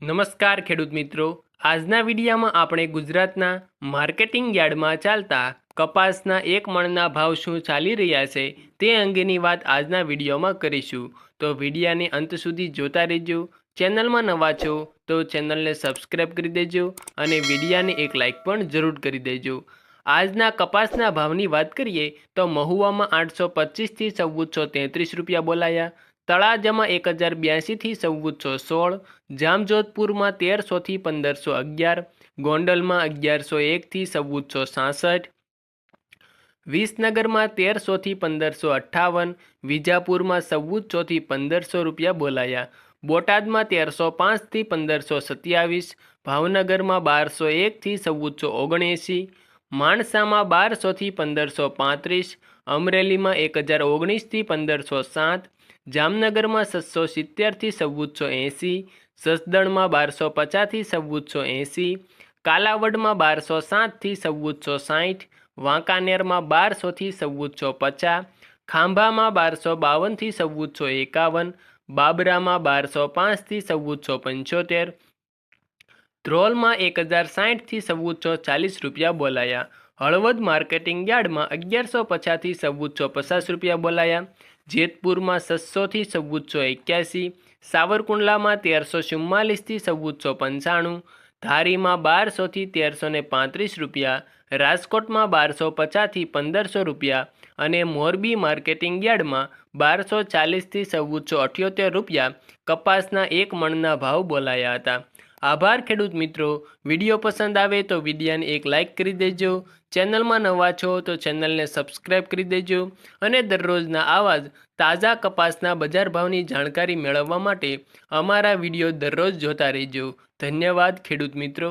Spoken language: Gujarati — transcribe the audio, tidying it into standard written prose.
નમસ્કાર ખેડૂત મિત્રો, આજના વિડીયોમાં આપણે ગુજરાતના માર્કેટિંગ યાર્ડમાં ચાલતા કપાસના એક મણના ભાવ શું ચાલી રહ્યા છે તે અંગેની વાત આજના વિડીયોમાં કરીશું. તો વિડીયાને અંત સુધી જોતા રહેજો. ચેનલમાં નવા છો તો ચેનલને સબસ્ક્રાઈબ કરી દેજો અને વિડીયાને એક લાઇક પણ જરૂર કરી દેજો. આજના કપાસના ભાવની વાત કરીએ તો મહુવામાં 825થી 1433 રૂપિયા બોલાયા, તળાજામાં 1082થી 1416, જામજોધપુરમાં 1300થી 1511, ગોંડલમાં 1101થી 1466, વિસનગરમાં 1300થી 1558, વિજાપુરમાં 1400થી 1500 રૂપિયા બોલાયા, બોટાદમાં 1305થી 1527, ભાવનગરમાં 1201થી 1479, માણસામાં 1200થી 1535, અમરેલીમાં 1019થી 1507, જામનગરમાં 670થી 1480, સસદણમાં 1250થી 1480, કાલાવડમાં 1207થી 1460, વાંકાનેરમાં 1200થી 1450, ખાંભામાં 1252થી 1451, બાબરામાં 1205થી 1475, ધ્રોલમાં 1060થી 1440 રૂપિયા બોલાયા. હળવદ માર્કેટિંગ યાર્ડમાં 1150થી 1450 રૂપિયા બોલાયા, જેતપુરમાં 600થી 1481, સાવરકુંડલામાં 1344થી 1495, ધારીમાં 1200થી 1335 રૂપિયા, રાજકોટમાં 1250થી 1500 રૂપિયા અને મોરબી માર્કેટિંગ યાર્ડમાં 1240થી 1478 રૂપિયા કપાસના એક મણના ભાવ બોલાયા હતા. આભાર ખેડૂત મિત્રો. વિડીયો પસંદ આવે તો વિડીયાને એક લાઇક કરી દેજો. ચેનલમાં નવા છો તો ચેનલને સબસ્ક્રાઈબ કરી દેજો અને દરરોજના આવા જ તાજા કપાસના બજાર ભાવની જાણકારી મેળવવા માટે અમારા વિડીયો દરરોજ જોતા રહેજો. ધન્યવાદ ખેડૂત મિત્રો.